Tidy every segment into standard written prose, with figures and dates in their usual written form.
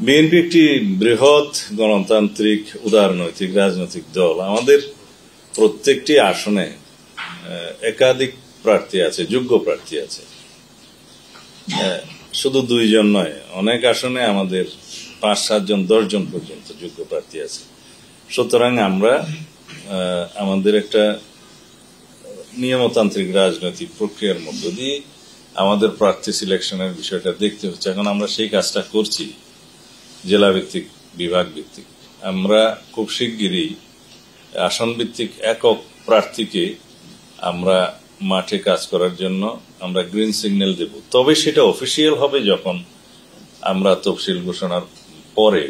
BNP একটি বৃহৎ গণতান্ত্রিক উদারনৈতিক রাজনৈতিক দল। আমাদের প্রত্যেকটি আসনে একাধিক প্রার্থী আছে, যোগ্য প্রার্থী আছে। শুধু 2 জন নয়, অনেক আসনে আমাদের 5, 7 জন, 10 জন পর্যন্ত যোগ্য প্রার্থী আছে। সুতরাং আমরা আমাদের একটা নিয়মতান্ত্রিক রাজনৈতিক প্রক্রিয়ার মধ্য দিয়ে আমাদের প্রার্থী সিলেকশনের বিষয়টা দেখতে হচ্ছে। এখন আমরা সেই কাজটা করছি জেলা ভিত্তিক, বিভাগ ভিত্তিক। আমরা খুব শিগগিরই আসন ভিত্তিক একক প্রার্থীকে আমরা মাঠে কাজ করার জন্য আমরা গ্রিন সিগন্যাল দেব। তবে সেটা অফিসিয়াল হবে যখন আমরা তফসিল ঘোষণার পরে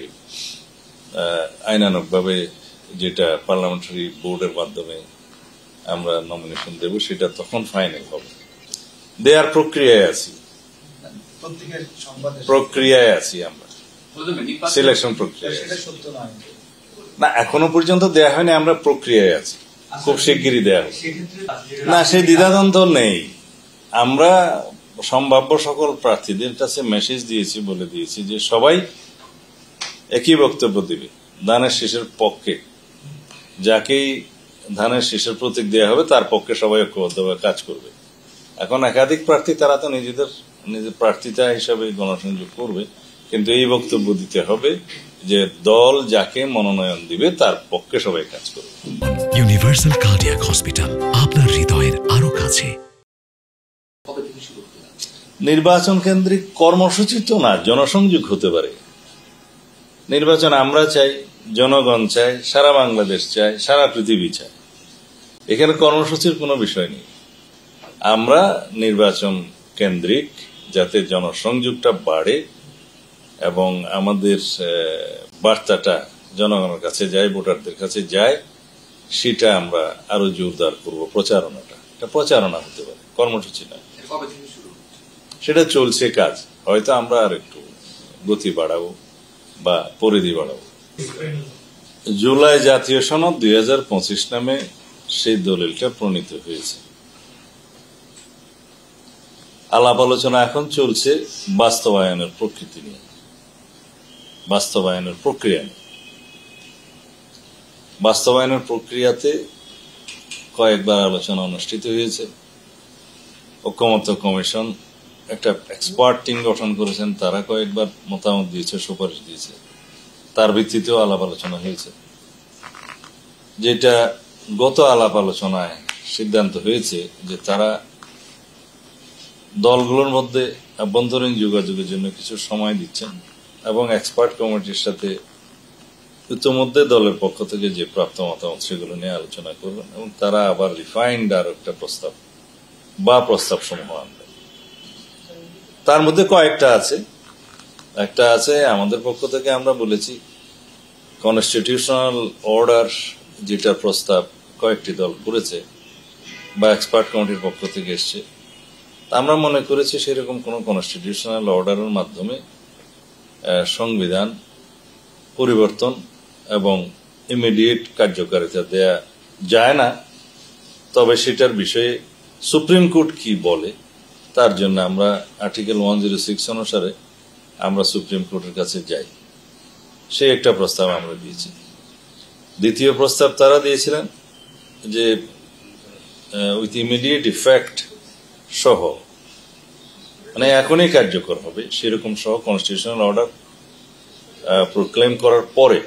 আইনানুগভাবে যেটা পার্লামেন্টারি বোর্ডের মাধ্যমে আমরা নমিনেশন দেব, সেটা তখন ফাইনাল হবে। দেয়ার প্রক্রিয়ায় আছি আমরা সিলেকশন প্রক্রিয়া না, এখনো পর্যন্ত দেয়া হয়নি। আমরা প্রক্রিয়ায় আছি, খুব শিগগিরই দেয়া হবে। না, সেই দ্বিধাদ্বন্দ্ব নেই। আমরা সম্ভাব্য সকল প্রার্থীদের কাছে মেসেজ দিয়েছি, বলে দিয়েছি যে সবাই একই বক্তব্য দিবে, ধানের শীষের পক্ষে। যাকেই ধানের শীষের প্রতীক দেওয়া হবে তার পক্ষে সবাই ঐক্যবদ্ধভাবে কাজ করবে। এখন একাধিক প্রার্থী, তারা তো নিজেদের প্রার্থিতা হিসাবে গণসংযোগ করবে, কিন্তু এই বক্তব্য দিতে হবে যে দল যাকে মনোনয়ন দিবে তার পক্ষে সবাই কাজ করবে। ইউনিভার্সাল কার্ডিয়াক হসপিটাল, আপনার হৃদয়ের আরো কাছে। নির্বাচন কেন্দ্রিক কর্মসূচি তো না, জনসংযোগ হতে পারে। নির্বাচন আমরা চাই, জনগণ চায়, সারা বাংলাদেশ চায়, সারা পৃথিবী চায়। এখানে কর্মসূচির কোনো বিষয় নেই। আমরা নির্বাচন কেন্দ্রিক যাতে জনসংযোগটা বাড়ে এবং আমাদের বার্তাটা জনগণের কাছে যায়, ভোটারদের কাছে যায়, সেটা আমরা আরো জোরদার করব। প্রচারণাটা, এটা প্রচারণা হতে পারে, কর্মসূচি না। সেটা চলছে কাজ, হয়তো আমরা আর একটু গতি বাড়াবো বা পরিধি বাড়াবো। জুলাই জাতীয় সনদ 2025 নামে সেই দলিলটা প্রণীত হয়েছে। আলাপ আলোচনা এখন চলছে বাস্তবায়নের প্রকৃতি নিয়ে, বাস্তবায়নের প্রক্রিয়া নিয়ে। বাস্তবায়নের প্রক্রিয়াতে কয়েকবার আলোচনা অনুষ্ঠিত হয়েছে। ঐকমত্য কমিশন একটা এক্সপার্ট টিম গঠন করেছেন, তারা কয়েকবার মতামত দিয়েছে, সুপারিশ দিয়েছে। তার ভিত্তিতেও আলাপ আলোচনা হয়েছে। যেটা গত আলাপ আলোচনায় সিদ্ধান্ত হয়েছে যে তারা দলগুলোর মধ্যে আভ্যন্তরীণ যোগাযোগের জন্য কিছু সময় দিচ্ছেন এবং এক্সপার্ট কমিটির সাথে ইতিমধ্যে দলের পক্ষ থেকে যে প্রাপ্ত মতামত সেগুলো নিয়ে আলোচনা করবেন এবং তারা আবার রিফাইন্ড আর একটা প্রস্তাব বা প্রস্তাব সমূহ আনবেন। তার মধ্যে কয়েকটা আছে। একটা আছে আমাদের পক্ষ থেকে আমরা বলেছি কনস্টিটিউশনাল অর্ডার, যেটা প্রস্তাব কয়েকটি দল করেছে বা এক্সপার্ট কমিটির পক্ষ থেকে এসছে, আমরা মনে করেছি সেরকম কোন কনস্টিটিউশনাল অর্ডারের মাধ্যমে সংবিধান পরিবর্তন এবং ইমিডিয়েট কার্যকারিতা দেয়া যায় না। তবে সেটার বিষয়ে সুপ্রিম কোর্ট কি বলে তার জন্য আমরা আর্টিকেল 106 অনুসারে আমরা সুপ্রিম কোর্টের কাছে যাই। সে একটা প্রস্তাব আমরা দিয়েছি। দ্বিতীয় প্রস্তাব তারা দিয়েছিলেন যে উইথ ইমিডিয়েট ইফেক্ট সহ, মানে এখনই কার্যকর হবে সেরকম সহ কনস্টিটিউশনাল অর্ডার প্রক্লেম করার পরে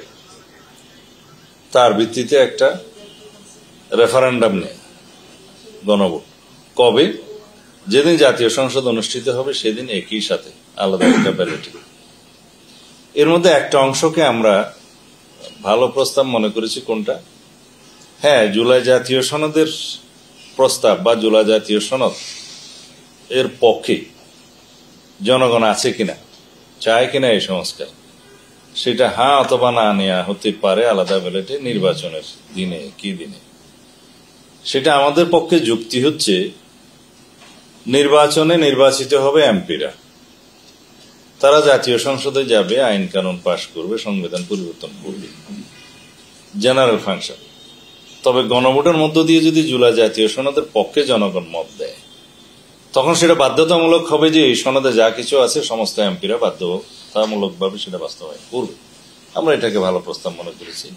তার ভিত্তিতে একটা রেফারেন্ডাম নেয়, গণভোট। কবে? যেদিন জাতীয় সংসদ অনুষ্ঠিত হবে সেদিন একই সাথে আলাদা একটা ব্যালট। এর মধ্যে একটা অংশকে আমরা ভালো প্রস্তাব মনে করেছি। কোনটা? হ্যাঁ, জুলাই জাতীয় সনদের প্রস্তাব বা জুলাই জাতীয় সনদ এর পক্ষে জনগণ আছে কিনা, চায় কিনা এই সংস্কার, সেটা হ্যাঁ অথবা না নেওয়া হতে পারে আলাদা ব্যালটে নির্বাচনের দিনে, কি দিনে। সেটা আমাদের পক্ষে যুক্তি হচ্ছে নির্বাচনে নির্বাচিত হবে এমপিরা, তারা জাতীয় সংসদে যাবে, আইন কানুন পাশ করবে, সংবিধান পরিবর্তন করবে, জেনারেল ফাংশন। তবে গণভোটের মধ্য দিয়ে যদি জুলাই জাতীয় সনদের পক্ষে জনগণ মত দেয়, তখন সেটা বাধ্যতামূলক হবে যে এই সনদে যা কিছু আছে সমস্ত এমপিরা বাধ্য ব্যবস্থামূলকভাবে সেটা বাস্তবায়ন করবে। আমরা এটাকে ভালো প্রস্তাব মনে করেছি।